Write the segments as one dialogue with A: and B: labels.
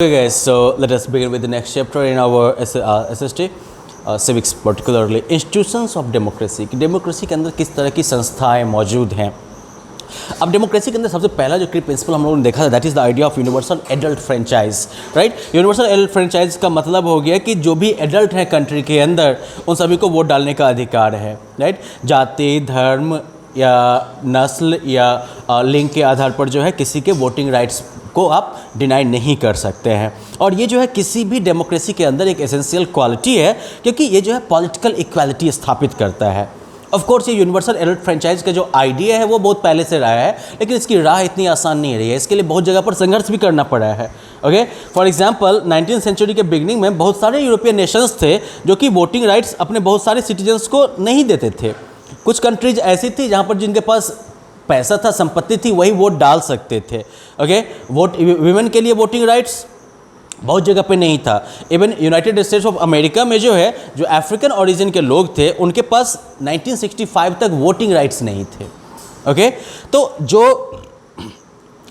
A: Okay guys, so let us begin with the next chapter in our SST, civics particularly institutions of democracy. कि democracy के अंदर किस तरह की संस्थाएं मौजूद हैं। अब डेमोक्रेसी के अंदर सबसे पहला जो की प्रिंसिपल हम लोगों ने देखा था, that is the idea of universal adult franchise, right. Universal adult franchise का मतलब हो गया कि जो भी एडल्ट हैं कंट्री के अंदर उन सभी को वोट डालने का अधिकार है, राइट। जाति, धर्म या नस्ल या लिंग के आधार पर जो है किसी के वोटिंग राइट्स को आप डिनाई नहीं कर सकते हैं। और ये जो है किसी भी डेमोक्रेसी के अंदर एक एसेंशियल क्वालिटी है, क्योंकि ये जो है पॉलिटिकल इक्वालिटी स्थापित करता है। ऑफ कोर्स ये यूनिवर्सल एडल्ट फ्रेंचाइज का जो आइडिया है वो बहुत पहले से रहा है, लेकिन इसकी राह इतनी आसान नहीं रही है। इसके लिए बहुत जगह पर संघर्ष भी करना पड़ा है। Okay, for example 19th century के बिगनिंग में बहुत सारे यूरोपियन नेशंस थे जो कि वोटिंग राइट्स अपने बहुत सारे सिटीजन्स को नहीं देते थे। कुछ कंट्रीज ऐसी थी जहाँ पर जिनके पास पैसा था, संपत्ति थी, वही वोट डाल सकते थे। ओके, वोट विमेन के लिए वोटिंग राइट्स बहुत जगह पे नहीं था। Even United states of America में जो है जो अफ्रीकन ओरिजिन के लोग थे उनके पास 1965 तक वोटिंग राइट्स नहीं थे। ओके, तो जो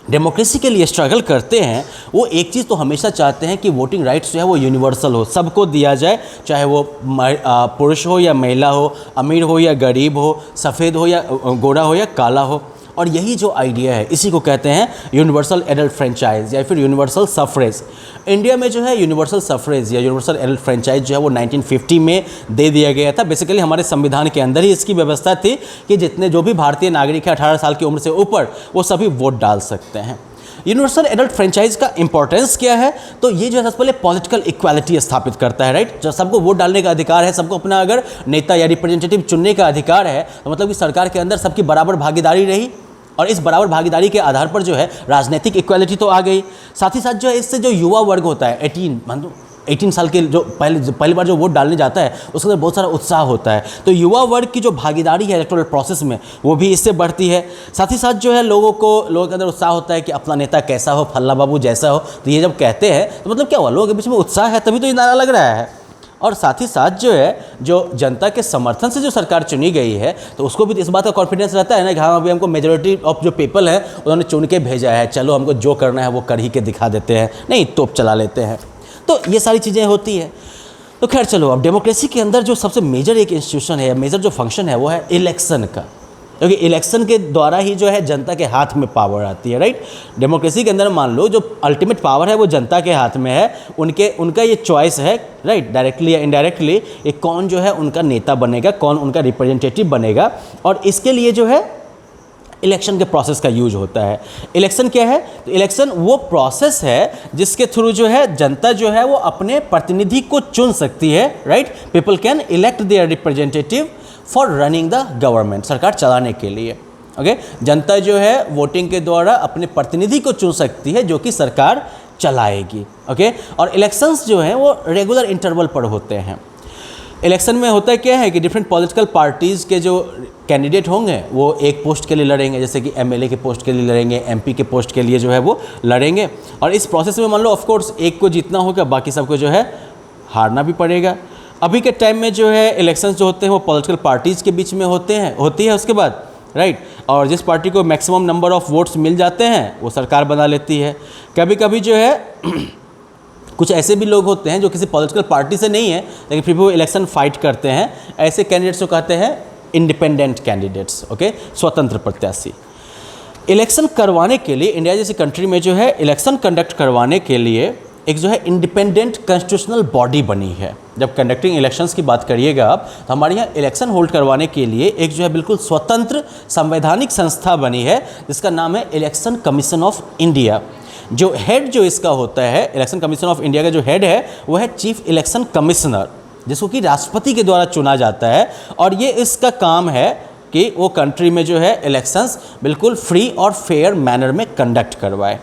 A: डेमोक्रेसी के लिए स्ट्रगल करते हैं वो एक चीज़ तो हमेशा चाहते हैं कि वोटिंग राइट्स जो है वो यूनिवर्सल हो, सबको दिया जाए, चाहे वो पुरुष हो या महिला हो, अमीर हो या गरीब हो, सफ़ेद हो या गोरा हो या काला हो। और यही जो आइडिया है इसी को कहते हैं यूनिवर्सल एडल्ट फ्रेंचाइज या फिर यूनिवर्सल सफरेज। इंडिया में जो है यूनिवर्सल सफरेज या यूनिवर्सल एडल्ट फ्रेंचाइज जो है वो 1950 में दे दिया गया था। बेसिकली हमारे संविधान के अंदर ही इसकी व्यवस्था थी कि जितने जो भी भारतीय नागरिक है 18 साल की उम्र से ऊपर वो सभी वोट डाल सकते हैं। यूनिवर्सल एडल्ट फ्रेंचाइज का इंपॉर्टेंस क्या है, तो ये जो है सबसे पहले पॉलिटिकल इक्वालिटी स्थापित करता है, राइट। जब सबको वोट डालने का अधिकार है, सबको अपना अगर नेता या रिप्रेजेंटेटिव चुनने का अधिकार है, तो मतलब कि सरकार के अंदर सबकी बराबर भागीदारी रही और इस बराबर भागीदारी के आधार पर जो है राजनीतिक इक्वालिटी तो आ गई। साथ ही साथ जो है इससे जो युवा वर्ग होता है 18 साल के जो पहली बार जो वोट डालने जाता है उसके अंदर बहुत सारा उत्साह होता है, तो युवा वर्ग की जो भागीदारी है इलेक्टोरल प्रोसेस में वो भी इससे बढ़ती है। साथ ही साथ जो है लोगों के अंदर उत्साह होता है कि अपना नेता कैसा हो, फल्ला बाबू जैसा हो। तो ये जब कहते हैं तो मतलब क्या हुआ, लोगों के बीच में उत्साह है, तभी तो ये नारा लग रहा है। और साथ ही साथ जो है जो जनता के समर्थन से जो सरकार चुनी गई है तो उसको भी इस बात का कॉन्फिडेंस रहता है ना कि हाँ अभी हमको मेजॉरिटी ऑफ जो पीपल है उन्होंने चुन के भेजा है, चलो हमको जो करना है वो कर ही के दिखा देते हैं, नहीं तोप चला लेते हैं। तो ये सारी चीज़ें होती है। तो खैर चलो, अब डेमोक्रेसी के अंदर जो सबसे मेजर एक इंस्टीट्यूशन है, मेजर जो फंक्शन है वो है इलेक्शन का, क्योंकि इलेक्शन के द्वारा ही जो है जनता के हाथ में पावर आती है, राइट। डेमोक्रेसी के अंदर मान लो जो अल्टीमेट पावर है वो जनता के हाथ में है, उनका ये चॉइस है, राइट, डायरेक्टली या इनडायरेक्टली, ये कौन जो है उनका नेता बनेगा, कौन उनका रिप्रेजेंटेटिव बनेगा। और इसके लिए जो है इलेक्शन के प्रोसेस का यूज होता है। इलेक्शन क्या है, तो इलेक्शन वो प्रोसेस है जिसके थ्रू जो है जनता जो है वो अपने प्रतिनिधि को चुन सकती है, right. People can elect their representative for running the government, सरकार चलाने के लिए। ओके, जनता जो है वोटिंग के द्वारा अपने प्रतिनिधि को चुन सकती है जो कि सरकार चलाएगी। ओके, और इलेक्शंस जो हैं वो रेगुलर इंटरवल पर होते हैं। इलेक्शन में होता है क्या है कि डिफरेंट पॉलिटिकल पार्टीज़ के जो कैंडिडेट होंगे वो एक पोस्ट के लिए लड़ेंगे, जैसे कि एमएलए के पोस्ट के लिए लड़ेंगे, एमपी के पोस्ट के लिए जो है वो लड़ेंगे। और इस प्रोसेस में मान लो ऑफकोर्स एक को जीतना होगा, बाकी सबको जो है हारना भी पड़ेगा। अभी के टाइम में जो है इलेक्शंस जो होते हैं वो पॉलिटिकल पार्टीज़ के बीच में होती है उसके बाद, राइट। और जिस पार्टी को मैक्सिमम नंबर ऑफ़ वोट्स मिल जाते हैं वो सरकार बना लेती है। कभी कभी जो है कुछ ऐसे भी लोग होते हैं जो किसी पॉलिटिकल पार्टी से नहीं है लेकिन फिर भी वो इलेक्शन फाइट करते हैं, ऐसे कैंडिडेट्स को कहते हैं इंडिपेंडेंट कैंडिडेट्स। ओके, स्वतंत्र प्रत्याशी। इलेक्शन करवाने के लिए इंडिया जैसी कंट्री में जो है इलेक्शन कंडक्ट करवाने के लिए एक जो है इंडिपेंडेंट कॉन्स्टिट्यूशनल बॉडी बनी है। जब कंडक्टिंग इलेक्शंस की बात करिएगा आप, तो हमारे यहाँ इलेक्शन होल्ड करवाने के लिए एक जो है बिल्कुल स्वतंत्र संवैधानिक संस्था बनी है जिसका नाम है इलेक्शन कमीशन ऑफ इंडिया। जो हेड जो इसका होता है, इलेक्शन कमीशन ऑफ इंडिया का जो हेड है वो है चीफ इलेक्शन कमिश्नर, जिसको कि राष्ट्रपति के द्वारा चुना जाता है। और ये इसका काम है कि वो कंट्री में जो है इलेक्शंस बिल्कुल फ्री और फेयर मैनर में कंडक्ट करवाए।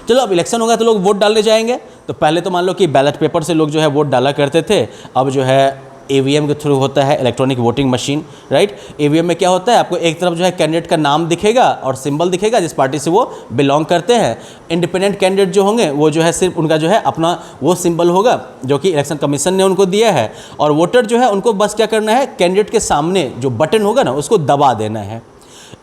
A: चलो, अब इलेक्शन होगा तो लोग वोट डालने जाएंगे। तो पहले तो मान लो कि बैलेट पेपर से लोग जो है वोट डाला करते थे, अब जो है ईवीएम के थ्रू होता है, electronic voting machine, right. EVM में क्या होता है, आपको एक तरफ जो है कैंडिडेट का नाम दिखेगा और सिंबल दिखेगा जिस पार्टी से वो बिलोंग करते हैं। इंडिपेंडेंट कैंडिडेट जो होंगे वो जो है सिर्फ उनका जो है अपना वो सिंबल होगा जो कि इलेक्शन कमीशन ने उनको दिया है। और वोटर जो है उनको बस क्या करना है, कैंडिडेट के सामने जो बटन होगा ना उसको दबा देना है।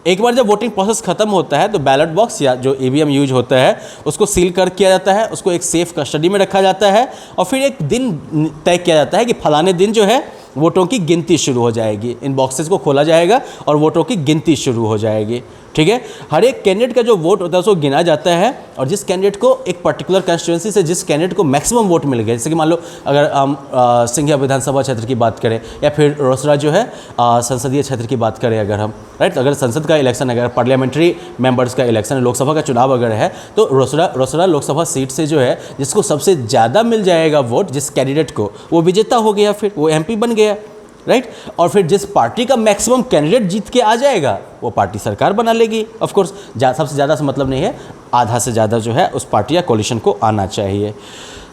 A: एक बार जब वोटिंग प्रोसेस खत्म होता है तो बैलेट बॉक्स या जो ईवीएम यूज होता है उसको सील कर किया जाता है, उसको एक सेफ कस्टडी में रखा जाता है और फिर एक दिन तय किया जाता है कि फलाने दिन जो है वोटों की गिनती शुरू हो जाएगी। इन बॉक्सेस को खोला जाएगा और वोटों की गिनती शुरू हो जाएगी। ठीक है, हर एक कैंडिडेट का जो वोट होता है उसको गिना जाता है और जिस कैंडिडेट को एक पर्टिकुलर कंस्टिट्यूंसी से जिस कैंडिडेट को मैक्सिमम वोट मिल गए, जैसे कि मान लो अगर हम सिंघिया विधानसभा क्षेत्र की बात करें या फिर रोसड़ा जो है संसदीय क्षेत्र की बात करें अगर हम, राइट, अगर संसद का इलेक्शन, अगर पार्लियामेंट्री मेंबर्स का इलेक्शन, लोकसभा का चुनाव अगर है तो रोसड़ा लोकसभा सीट से जो है जिसको सबसे ज़्यादा मिल जाएगा वोट जिस कैंडिडेट को, वो विजेता हो गया, फिर वो एमपी बन गया, राइट। और फिर जिस पार्टी का मैक्सिमम कैंडिडेट जीत के आ जाएगा वो पार्टी सरकार बना लेगी। ऑफ कोर्स सबसे ज़्यादा से मतलब नहीं है, आधा से ज़्यादा जो है उस पार्टी या कोलिशन को आना चाहिए।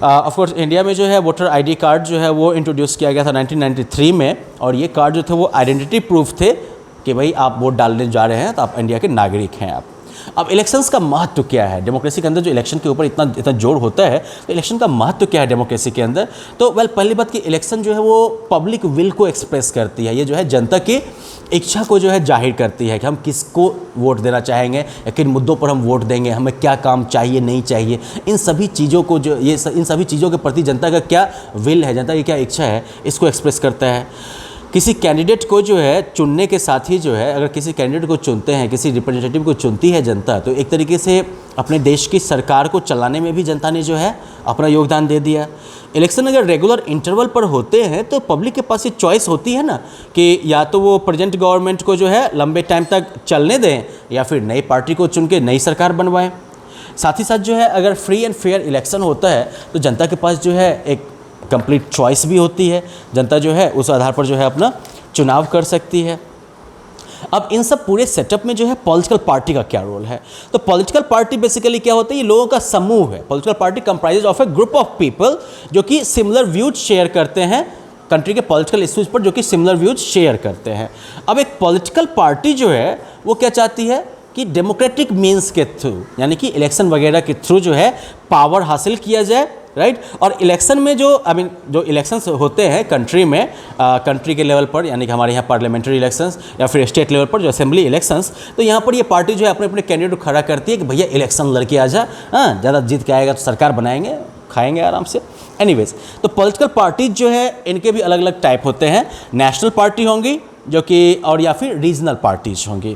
A: ऑफ कोर्स इंडिया में जो है वोटर आईडी कार्ड जो है वो इंट्रोड्यूस किया गया था 1993 में और ये कार्ड जो थे वो आइडेंटिटी प्रूफ थे कि भाई आप वोट डालने जा रहे हैं तो आप इंडिया के नागरिक हैं आप। अब इलेक्शंस का महत्व क्या है डेमोक्रेसी के अंदर, जो इलेक्शन के ऊपर इतना जोर होता है, तो इलेक्शन का महत्व क्या है डेमोक्रेसी के अंदर? तो पहली बात कि इलेक्शन जो है वो पब्लिक विल को एक्सप्रेस करती है, ये जो है जनता की इच्छा को जो है जाहिर करती है कि हम किसको वोट देना चाहेंगे या किन मुद्दों पर हम वोट देंगे, हमें क्या काम चाहिए नहीं चाहिए, इन सभी चीज़ों को जो इन सभी चीज़ों के प्रति जनता का क्या विल है, जनता की क्या इच्छा है, इसको एक्सप्रेस करता है। किसी कैंडिडेट को जो है चुनने के साथ ही जो है, अगर किसी कैंडिडेट को चुनते हैं, किसी रिप्रेजेंटेटिव को चुनती है जनता, तो एक तरीके से अपने देश की सरकार को चलाने में भी जनता ने जो है अपना योगदान दे दिया। इलेक्शन अगर रेगुलर इंटरवल पर होते हैं तो पब्लिक के पास ये चॉइस होती है ना कि या तो वो प्रेजेंट गवर्नमेंट को जो है लंबे टाइम तक चलने दें या फिर नई पार्टी को चुन के नई सरकार बनवाएं। साथ ही साथ जो है अगर फ्री एंड फेयर इलेक्शन होता है तो जनता के पास जो है एक कंप्लीट चॉइस भी होती है, जनता जो है उस आधार पर जो है अपना चुनाव कर सकती है। अब इन सब पूरे सेटअप में जो है पॉलिटिकल पार्टी का क्या रोल है? तो पॉलिटिकल पार्टी बेसिकली क्या होता है, ये लोगों का समूह है। Political party comprises of A group of people जो कि सिमिलर व्यूज शेयर करते हैं कंट्री के पॉलिटिकल इश्यूज पर, जो कि सिमिलर व्यूज शेयर करते हैं। अब एक पॉलिटिकल पार्टी जो है वो क्या चाहती है कि डेमोक्रेटिक मीन्स के थ्रू, यानी कि इलेक्शन वगैरह के थ्रू जो है पावर हासिल किया जाए, राइट। और इलेक्शन में जो जो इलेक्शंस होते हैं कंट्री में, कंट्री के लेवल पर, यानी कि हमारे यहाँ पार्लियामेंट्री इलेक्शंस या फिर स्टेट लेवल पर जो असेंबली इलेक्शंस, तो यहाँ पर ये पार्टी जो है अपने अपने कैंडिडेट को खड़ा करती है कि भैया इलेक्शन लड़के आ जा, हाँ ज़्यादा जीत के आएगा तो सरकार बनाएंगे, खाएंगे आराम से। एनीवेज, तो पॉलिटिकल पार्टीज जो है इनके भी अलग अलग टाइप होते हैं। नेशनल पार्टी होंगी जो कि, और या फिर रीजनल पार्टीज होंगी।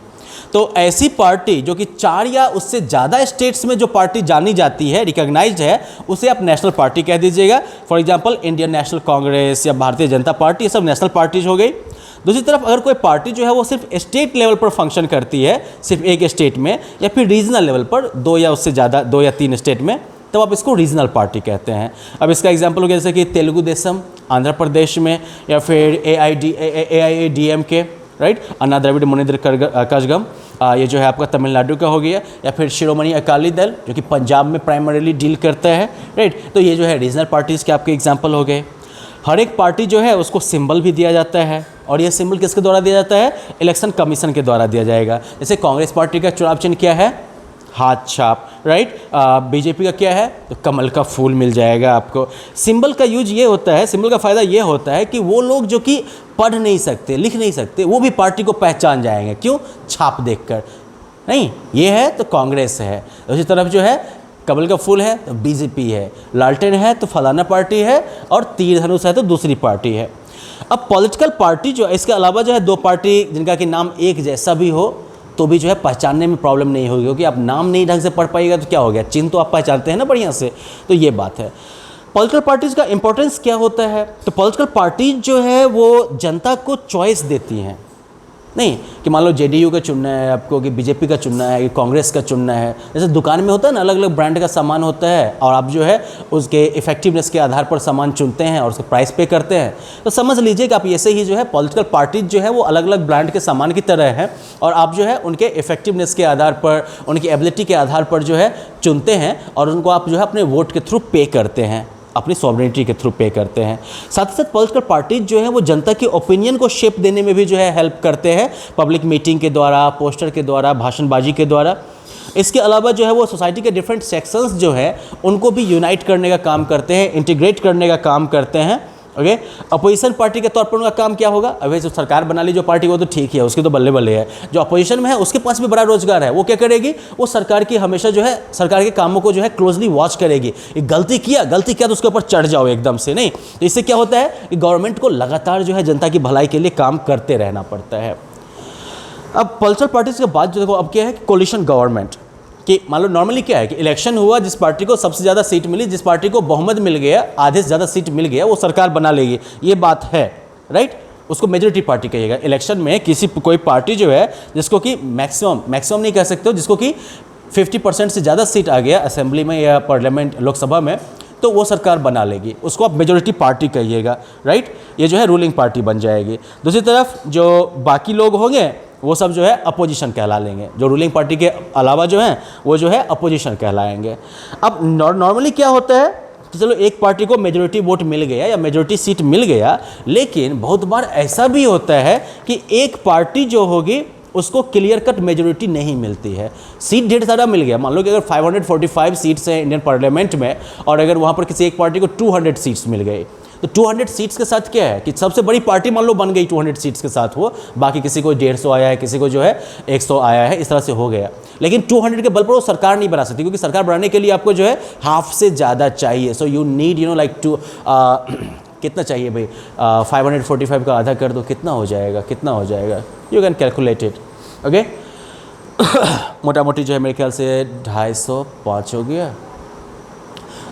A: तो ऐसी पार्टी जो कि 4 या उससे ज़्यादा स्टेट्स में जो पार्टी जानी जाती है, रिकॉग्नाइज्ड है, उसे आप नेशनल पार्टी कह दीजिएगा। For example Indian national Congress या भारतीय जनता पार्टी, ये सब नेशनल पार्टीज हो गई। दूसरी तरफ अगर कोई पार्टी जो है वो सिर्फ स्टेट लेवल पर फंक्शन करती है, सिर्फ एक स्टेट में, या फिर रीजनल लेवल पर 2 या उससे ज़्यादा 2 या 3 स्टेट में, तब आप इसको रीजनल पार्टी कहते हैं। अब इसका एग्जांपल हो गया जैसे कि तेलुगु देशम आंध्र प्रदेश में, या फिर AIADMK, राइट, अन्ना द्रविड़ मुनेत्र कजगम, ये जो है आपका तमिलनाडु का हो गया, या फिर शिरोमणि अकाली दल जो कि पंजाब में प्राइमरीली डील करता है, राइट। तो ये जो है रीजनल पार्टीज़ के आपके एग्जांपल हो गए। हर एक पार्टी जो है उसको सिंबल भी दिया जाता है, और ये सिंबल किसके द्वारा दिया जाता है? इलेक्शन कमीशन के द्वारा दिया जाएगा। जैसे कांग्रेस पार्टी का चुनाव चिन्ह क्या है? हाथ छाप, राइट। बीजेपी का क्या है? तो कमल का फूल मिल जाएगा आपको। सिंबल का यूज ये होता है, सिंबल का फ़ायदा ये होता है कि वो लोग जो कि पढ़ नहीं सकते, लिख नहीं सकते, वो भी पार्टी को पहचान जाएंगे। क्यों? छाप देखकर। नहीं, ये है तो कांग्रेस है, उसी तरफ जो है कमल का फूल है तो बीजेपी है, लालटेन है तो फलाना पार्टी है, और तीर धनुष है तो दूसरी पार्टी है। अब पॉलिटिकल पार्टी जो है, इसके अलावा जो है 2 पार्टी जिनका कि नाम एक जैसा भी हो तो भी जो है पहचानने में प्रॉब्लम नहीं होगी, क्योंकि आप नाम नहीं ढंग से पढ़ पाइएगा तो क्या हो गया, चिन्ह तो आप पहचानते हैं ना बढ़िया से। तो ये बात है। पॉलिटिकल पार्टीज़ का इंपॉर्टेंस क्या होता है? तो पॉलिटिकल पार्टीज जो है वो जनता को चॉइस देती हैं, नहीं कि मान लो JDU का चुनना है आपको, कि बीजेपी का चुनना है, कि कांग्रेस का चुनना है। जैसे दुकान में होता है ना, अलग अलग ब्रांड का सामान होता है, और आप जो है उसके इफेक्टिवनेस के आधार पर सामान चुनते हैं और उसका प्राइस पे करते हैं। तो समझ लीजिए कि आप ऐसे ही जो है पॉलिटिकल पार्टीज जो है वो अलग अलग ब्रांड के सामान की तरह है, और आप जो है उनके इफेक्टिवनेस के आधार पर, उनकी एबिलिटी के आधार पर जो है चुनते हैं, और उनको आप जो है अपने वोट के थ्रू पे करते हैं, अपनी सॉवरेनिटी के थ्रू पे करते हैं। साथ ही साथ पॉलिटिकल पार्टीज जो है वो जनता के ओपिनियन को शेप देने में भी जो है हेल्प करते हैं, पब्लिक मीटिंग के द्वारा, पोस्टर के द्वारा, भाषणबाजी के द्वारा। इसके अलावा जो है वो सोसाइटी के डिफरेंट सेक्शंस जो है उनको भी यूनाइट करने का काम करते हैं, इंटीग्रेट करने का काम करते हैं, ओके। अपोजिशन पार्टी के तौर पर उनका काम क्या होगा? अभी जो सरकार बना ली जो पार्टी, वो तो ठीक है, उसकी तो बल्ले बल्ले है। जो अपोजिशन में है उसके पास भी बड़ा रोजगार है, वो क्या करेगी? वो सरकार की हमेशा जो है सरकार के कामों को जो है क्लोजली वॉच करेगी। एक गलती किया तो उसके ऊपर चढ़ जाओ एकदम से नहीं। तो इससे क्या होता है कि गवर्नमेंट को लगातार जो है जनता की भलाई के लिए काम करते रहना पड़ता है। अब पॉलिटिकल पार्टीज के बाद जो देखो अब क्या है कि कोलिशन गवर्नमेंट, कि मान लो नॉर्मली क्या है कि इलेक्शन हुआ, जिस पार्टी को सबसे ज़्यादा सीट मिली, जिस पार्टी को बहुमत मिल गया, आधे से ज़्यादा सीट मिल गया, वो सरकार बना लेगी, ये बात है, राइट। उसको मेजोरिटी पार्टी कहिएगा। इलेक्शन में कोई पार्टी जो है जिसको कि मैक्सिमम नहीं कह सकते हो, जिसको कि 50% से ज़्यादा सीट आ गया असेंबली में या पार्लियामेंट लोकसभा में, तो वो सरकार बना लेगी, उसको आप मेजोरिटी पार्टी कहिएगा, राइट। ये जो है रूलिंग पार्टी बन जाएगी। दूसरी तरफ जो बाकी लोग होंगे वो सब जो है अपोजिशन कहला लेंगे, जो रूलिंग पार्टी के अलावा जो हैं वो जो है अपोजिशन कहलाएंगे। अब नॉर्मली क्या होता है कि चलो एक पार्टी को मेजोरिटी वोट मिल गया या मेजोरिटी सीट मिल गया, लेकिन बहुत बार ऐसा भी होता है कि एक पार्टी जो होगी उसको क्लियर कट मेजोरिटी नहीं मिलती है। सीट ढेर सारा मिल गया, मान लो कि अगर 545 सीट्स हैं इंडियन पार्लियामेंट में, और अगर वहाँ पर किसी एक पार्टी को 200 सीट्स मिल गई, तो 200 सीट्स के साथ क्या है कि सबसे बड़ी पार्टी मान लो बन गई 200 सीट्स के साथ, वो बाकी किसी को 150 आया है, किसी को जो है 100 आया है, इस तरह से हो गया। लेकिन 200 के बल पर वो सरकार नहीं बना सकती, क्योंकि सरकार बनाने के लिए आपको जो है हाफ से ज़्यादा चाहिए। So you need like to कितना चाहिए भाई? 545 का आधा कर दो, कितना हो जाएगा? You can calculate it, okay. मोटा मोटी जो है मेरे ख्याल से 250 हो गया।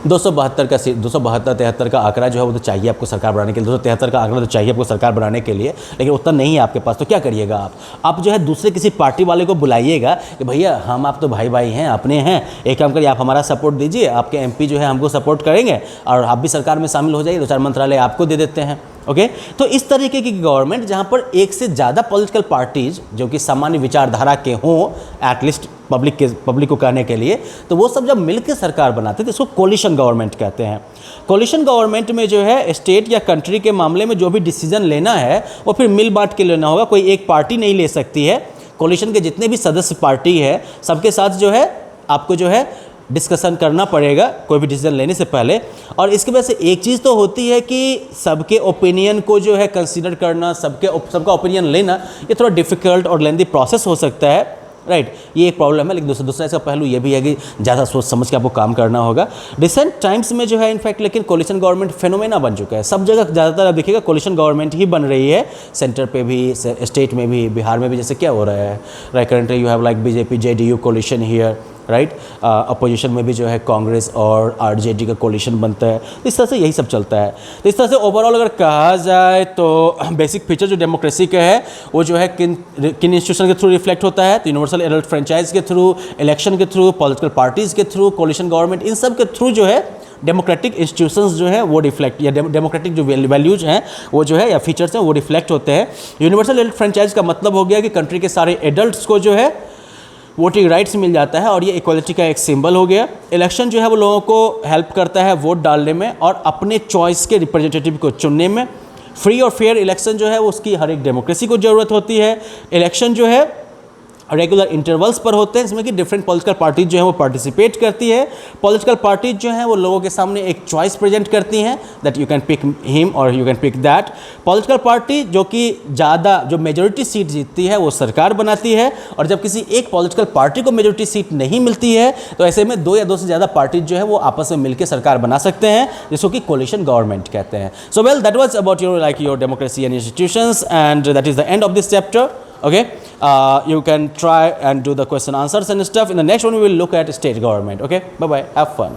A: 272 का सीट, 272-73 का आंकड़ा जो है वो तो चाहिए आपको सरकार बनाने के लिए, 273 का आंकड़ा तो चाहिए आपको सरकार बनाने के लिए, लेकिन उतना नहीं है आपके पास। तो क्या करिएगा आप जो है दूसरे किसी पार्टी वाले को बुलाइएगा कि भैया हम आप तो भाई भाई हैं, अपने हैं, एक काम करिए आप हमारा सपोर्ट दीजिए, आपके एमपी जो है हमको सपोर्ट करेंगे और आप भी सरकार में शामिल हो जाइए, 2-4 मंत्रालय आपको दे देते हैं, ओके। तो इस तरीके की गवर्नमेंट जहाँ पर एक से ज़्यादा पॉलिटिकल पार्टीज जो कि सामान्य विचारधारा के हों, एटलीस्ट पब्लिक को कहने के लिए, तो वो सब जब मिलकर सरकार बनाते हैं तो इसको कोलिशन गवर्नमेंट कहते हैं। कोलिशन गवर्नमेंट में जो है स्टेट या कंट्री के मामले में जो भी डिसीजन लेना है वो फिर मिल बांट के लेना होगा, कोई एक पार्टी नहीं ले सकती है। कोलिशन के जितने भी सदस्य पार्टी है सबके साथ जो है आपको जो है डिस्कशन करना पड़ेगा कोई भी डिसीजन लेने से पहले। और इसकी वजह से एक चीज़ तो होती है कि सबके ओपिनियन को जो है कंसीडर करना, सबका ओपिनियन लेना, ये थोड़ा डिफ़िकल्ट और लेंदी प्रोसेस हो सकता है, राइट। ये एक प्रॉब्लम है। लेकिन दूसरा इसका पहलू ये भी है कि ज़्यादा सोच समझ के आपको काम करना होगा। रिसेंट टाइम्स में जो है इनफैक्ट लेकिन कोलिशन गवर्नमेंट फेनोमेना बन चुका है। सब जगह ज़्यादातर आप देखिएगा कोलिशन गवर्नमेंट ही बन रही है, सेंटर पे भी, स्टेट में भी, बिहार में भी। जैसे क्या हो रहा है, right, currently you have like BJP JDU coalition here, right. Opposition में भी जो है कांग्रेस और आरजेडी का कोलिशन बनता है। इस तरह से यही सब चलता है। तो इस तरह से ओवरऑल अगर कहा जाए तो बेसिक फीचर जो डेमोक्रेसी का है वो जो है किन इंस्टीट्यूशन के थ्रू रिफ्लेक्ट होता है, तो यूनिवर्सल एडल्ट फ्रेंचाइज के थ्रू, इलेक्शन के थ्रू, पॉलिटिकल पार्टीज़ के थ्रू, कोलिशन गवर्नमेंट, इन सब के थ्रू जो है डेमोक्रेटिक इंस्टीट्यूशंस जो है वो रिफ्लेक्ट, या डेमोक्रेटिक जो वैल्यूज हैं वो जो है या फीचर्स हैं वो रिफ्लेक्ट होते हैं। यूनिवर्सल एडल्ट फ्रेंचाइज का मतलब हो गया कि कंट्री के सारे एडल्ट्स को जो है वोटिंग राइट्स मिल जाता है और ये इक्वालिटी का एक सिंबल हो गया। इलेक्शन जो है वो लोगों को हेल्प करता है वोट डालने में और अपने चॉइस के रिप्रेजेंटेटिव को चुनने में। फ्री और फेयर इलेक्शन जो है वो उसकी हर एक डेमोक्रेसी को ज़रूरत होती है। इलेक्शन जो है रेगुलर इंटरवल्स पर होते हैं, जिसमें कि डिफरेंट पॉलिटिकल पार्टीज जो है वो पार्टिसिपेट करती है। पॉलिटिकल पार्टीज जो हैं वो लोगों के सामने एक चॉइस प्रेजेंट करती हैं that you can pick him or you can pick that. Political party जो कि ज़्यादा जो मेजोरिटी सीट जीतती है वो सरकार बनाती है, और जब किसी एक पॉलिटिकल पार्टी को मेजोरिटी सीट नहीं मिलती है तो ऐसे में 2 या 2 से ज़्यादा पार्टीज जो है वो आपस में मिलकर सरकार बना सकते हैं, जिसको कि कोलिशन गवर्नमेंट कहते हैं। So well, that was about your democracy and institutions, and that is the end of this chapter. Okay, you can try and do the question answers and stuff. In the next one we will look at state government. Okay, bye bye, have fun.